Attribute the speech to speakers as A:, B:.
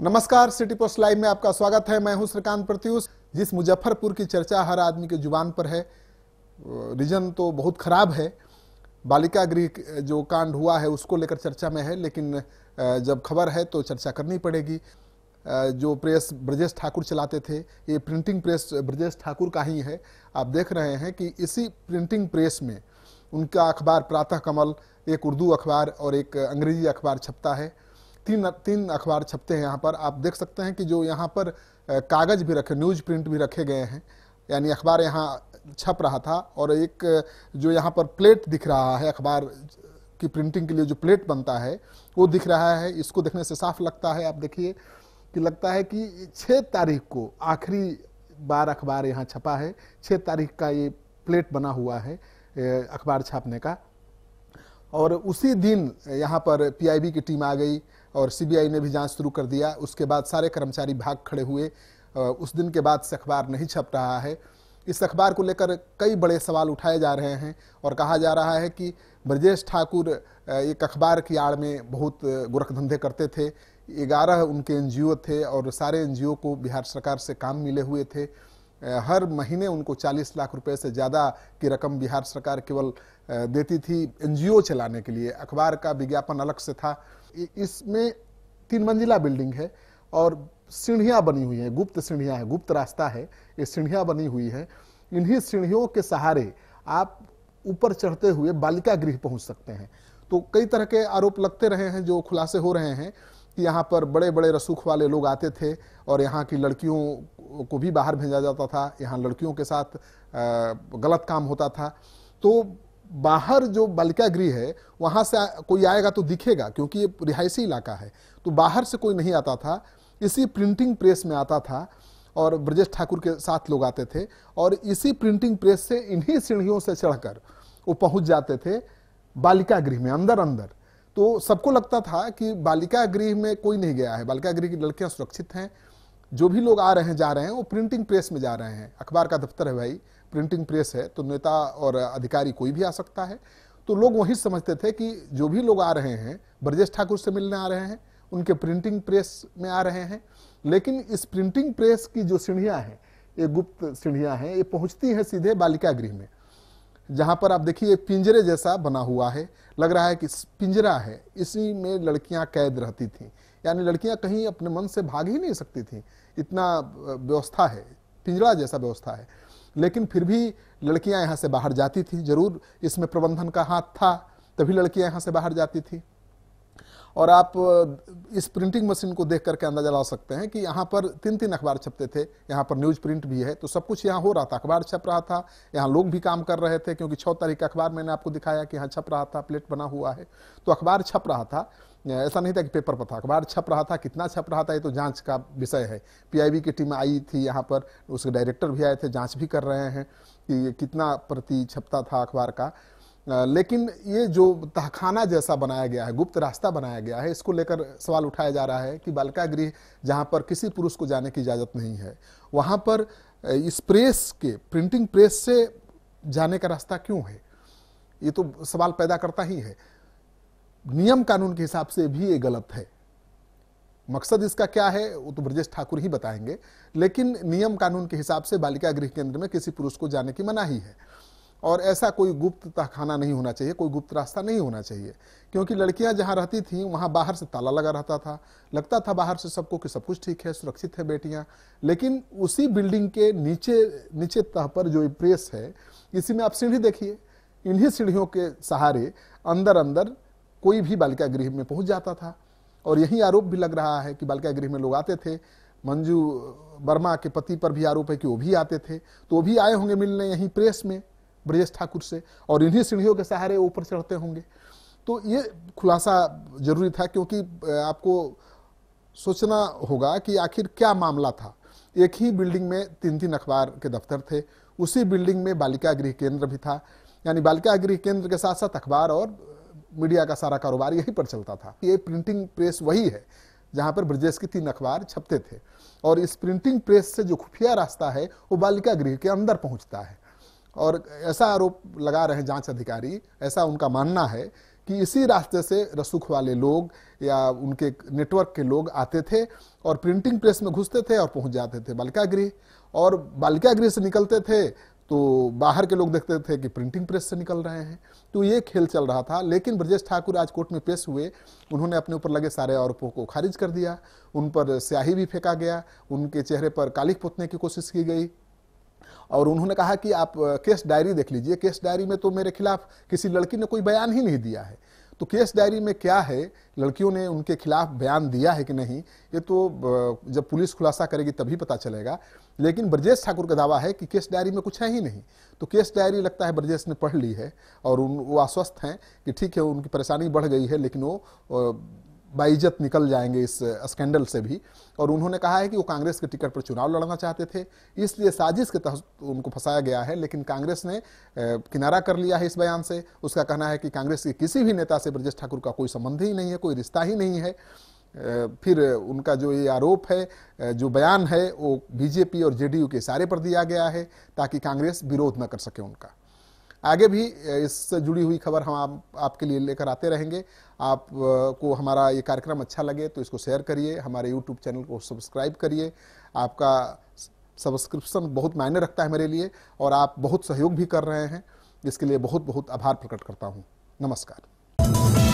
A: नमस्कार, city post live में आपका स्वागत है। मैं हूं श्रीकांत प्रत्युष। जिस मुजफ्फरपुर की चर्चा हर आदमी के जुबान पर है, रीजन तो बहुत खराब है। बालिका गृह जो कांड हुआ है उसको लेकर चर्चा में है, लेकिन जब खबर है तो चर्चा करनी पड़ेगी। जो प्रेस ब्रजेश ठाकुर चलाते थे, ये प्रिंटिंग प्रेस ब्रजेश ठाकुर का ही है। आप देख रहे हैं कि इसी प्रिंटिंग प्रेस में उनका अखबार प्रातः कमल, एक उर्दू अखबार और एक अंग्रेजी अखबार छपता है। तीन अखबार छपते हैं यहाँ पर। आप देख सकते हैं कि जो यहाँ पर कागज भी रखे, न्यूज प्रिंट भी रखे गए हैं, यानी अखबार यहाँ छप रहा था। और एक जो यहाँ पर प्लेट दिख रहा है, अखबार की प्रिंटिंग के लिए जो प्लेट बनता है वो दिख रहा है। इसको देखने से साफ लगता है, आप देखिए कि लगता है कि 6 तारीख को आखिरी बार अखबार यहाँ छपा है। 6 तारीख का ये प्लेट बना हुआ है अखबार छापने का। और उसी दिन यहाँ पर पीआईबी की टीम आ गई और सीबीआई ने भी जांच शुरू कर दिया। उसके बाद सारे कर्मचारी भाग खड़े हुए। उस दिन के बाद से अखबार नहीं छप रहा है। इस अखबार को लेकर कई बड़े सवाल उठाए जा रहे हैं और कहा जा रहा है कि ब्रजेश ठाकुर एक अखबार की आड़ में बहुत गोरखधंधे करते थे। 11 उनके एनजीओ थे और सारे एनजीओ को बिहार सरकार से काम मिले हुए थे। हर महीने उनको 40 लाख रुपए से ज़्यादा की रकम बिहार सरकार केवल देती थी एनजीओ चलाने के लिए। अखबार का विज्ञापन अलग से था। इसमें 3 मंजिला बिल्डिंग है और सीढ़ियाँ बनी हुई हैं, गुप्त सीढ़ियाँ हैं, गुप्त रास्ता है, ये सीढ़ियाँ बनी हुई है। इन्हीं सीढ़ियों के सहारे आप ऊपर चढ़ते हुए बालिका गृह पहुँच सकते हैं। तो कई तरह के आरोप लगते रहे हैं, जो खुलासे हो रहे हैं कि यहाँ पर बड़े बड़े रसूख वाले लोग आते थे और यहाँ की लड़कियों को भी बाहर भेजा जाता था। यहाँ लड़कियों के साथ गलत काम होता था। तो बाहर जो बालिका गृह है वहाँ से कोई आएगा तो दिखेगा, क्योंकि ये रिहायशी इलाका है। तो बाहर से कोई नहीं आता था, इसी प्रिंटिंग प्रेस में आता था और ब्रजेश ठाकुर के साथ लोग आते थे और इसी प्रिंटिंग प्रेस से इन्हीं सीढ़ियों से चढ़कर वो पहुँच जाते थे बालिका गृह में अंदर अंदर। तो सबको लगता था कि बालिका गृह में कोई नहीं गया है, बालिका गृह की लड़कियां सुरक्षित हैं। जो भी लोग आ रहे हैं जा रहे हैं वो प्रिंटिंग प्रेस में जा रहे हैं। अखबार का दफ्तर है भाई, प्रिंटिंग प्रेस है, तो नेता और अधिकारी कोई भी आ सकता है। तो लोग वही समझते थे कि जो भी लोग आ रहे हैं ब्रजेश ठाकुर से मिलने आ रहे हैं, उनके प्रिंटिंग प्रेस में आ रहे हैं। लेकिन इस प्रिंटिंग प्रेस की जो सीढ़ियाँ हैं, ये गुप्त सीढ़ियाँ हैं, ये पहुँचती हैं सीधे बालिका गृह में, जहाँ पर आप देखिए पिंजरे जैसा बना हुआ है। लग रहा है कि पिंजरा है, इसी में लड़कियां कैद रहती थीं। यानी लड़कियां कहीं अपने मन से भाग ही नहीं सकती थीं, इतना व्यवस्था है, पिंजरा जैसा व्यवस्था है। लेकिन फिर भी लड़कियां यहाँ से बाहर जाती थी। जरूर इसमें प्रबंधन का हाथ था, तभी लड़कियां यहाँ से बाहर जाती थी। और आप इस प्रिंटिंग मशीन को देख करके अंदाजा लगा सकते हैं कि यहाँ पर 3 अखबार छपते थे। यहाँ पर न्यूज प्रिंट भी है, तो सब कुछ यहाँ हो रहा था। अखबार छप रहा था, यहाँ लोग भी काम कर रहे थे, क्योंकि 6 तारीख का अखबार मैंने आपको दिखाया कि यहाँ छप रहा था, प्लेट बना हुआ है। तो अखबार छप रहा था, ऐसा नहीं था कि पेपर पर था, अखबार छप रहा था। कितना छप रहा था ये तो जांच का विषय है। पीआईबी की टीम आई थी यहाँ पर, उसके डायरेक्टर भी आए थे, जाँच भी कर रहे हैं कि कितना प्रति छपता था अखबार का। लेकिन ये जो तहखाना जैसा बनाया गया है, गुप्त रास्ता बनाया गया है, इसको लेकर सवाल उठाया जा रहा है कि बालिका गृह जहाँ पर किसी पुरुष को जाने की इजाज़त नहीं है, वहाँ पर इस प्रेस के, प्रिंटिंग प्रेस से जाने का रास्ता क्यों है? ये तो सवाल पैदा करता ही है। नियम कानून के हिसाब से भी ये गलत है। मकसद इसका क्या है वो तो ब्रजेश ठाकुर ही बताएंगे, लेकिन नियम कानून के हिसाब से बालिका गृह केंद्र में किसी पुरुष को जाने की मनाही है। और ऐसा कोई गुप्त तहखाना नहीं होना चाहिए, कोई गुप्त रास्ता नहीं होना चाहिए, क्योंकि लड़कियां जहां रहती थीं वहां बाहर से ताला लगा रहता था। लगता था बाहर से सबको कि सब कुछ ठीक है, सुरक्षित है बेटियां। लेकिन उसी बिल्डिंग के नीचे तह पर जो प्रेस है, इसी में आप सीढ़ी देखिए, इन्हीं सीढ़ियों के सहारे अंदर अंदर कोई भी बालिका गृह में पहुंच जाता था। और यही आरोप भी लग रहा है कि बालिका गृह में लोग आते थे। मंजू वर्मा के पति पर भी आरोप है कि वो भी आते थे, तो वो भी आए होंगे मिलने यहीं प्रेस में ब्रजेश ठाकुर से, और इन्हीं सीढ़ियों के सहारे ऊपर चढ़ते होंगे। तो ये खुलासा जरूरी था, क्योंकि आपको सोचना होगा कि आखिर क्या मामला था। एक ही बिल्डिंग में 3 अखबार के दफ्तर थे, उसी बिल्डिंग में बालिका गृह केंद्र भी था। यानी बालिका गृह केंद्र के साथ साथ अखबार और मीडिया का सारा कारोबार यहीं पर चलता था। ये प्रिंटिंग प्रेस वही है जहाँ पर ब्रजेश के 3 अखबार छपते थे, और इस प्रिंटिंग प्रेस से जो खुफिया रास्ता है वो बालिका गृह के अंदर पहुँचता है। और ऐसा आरोप लगा रहे हैं जांच अधिकारी, ऐसा उनका मानना है कि इसी रास्ते से रसूख वाले लोग या उनके नेटवर्क के लोग आते थे और प्रिंटिंग प्रेस में घुसते थे और पहुंच जाते थे बालिका गृह, और बालिका गृह से निकलते थे तो बाहर के लोग देखते थे कि प्रिंटिंग प्रेस से निकल रहे हैं। तो ये खेल चल रहा था। लेकिन ब्रजेश ठाकुर आज कोर्ट में पेश हुए, उन्होंने अपने ऊपर लगे सारे आरोपों को खारिज कर दिया। उन पर स्याही भी फेंका गया, उनके चेहरे पर कालिख पोतने की कोशिश की गई, और उन्होंने कहा कि आप केस डायरी देख लीजिए, केस डायरी में तो मेरे खिलाफ किसी लड़की ने कोई बयान ही नहीं दिया है। तो केस डायरी में क्या है, लड़कियों ने उनके खिलाफ बयान दिया है कि नहीं, ये तो जब पुलिस खुलासा करेगी तभी पता चलेगा। लेकिन ब्रजेश ठाकुर का दावा है कि केस डायरी में कुछ है ही नहीं। तो केस डायरी लगता है ब्रजेश ने पढ़ ली है और वो आश्वस्त हैं कि ठीक है, उनकी परेशानी बढ़ गई है लेकिन वो बाइज्जत निकल जाएंगे इस स्कैंडल से भी। और उन्होंने कहा है कि वो कांग्रेस के टिकट पर चुनाव लड़ना चाहते थे, इसलिए साजिश के तहत उनको फंसाया गया है। लेकिन कांग्रेस ने किनारा कर लिया है इस बयान से। उसका कहना है कि कांग्रेस के किसी भी नेता से ब्रजेश ठाकुर का कोई संबंध ही नहीं है, कोई रिश्ता ही नहीं है। फिर उनका जो ये आरोप है, जो बयान है, वो बीजेपी और जेडीयू के इशारे पर दिया गया है ताकि कांग्रेस विरोध न कर सके उनका। आगे भी इससे जुड़ी हुई खबर हम आपके लिए लेकर आते रहेंगे। आप को हमारा ये कार्यक्रम अच्छा लगे तो इसको शेयर करिए, हमारे YouTube चैनल को सब्सक्राइब करिए। आपका सब्सक्रिप्शन बहुत मायने रखता है मेरे लिए और आप बहुत सहयोग भी कर रहे हैं, इसके लिए बहुत बहुत आभार प्रकट करता हूँ। नमस्कार।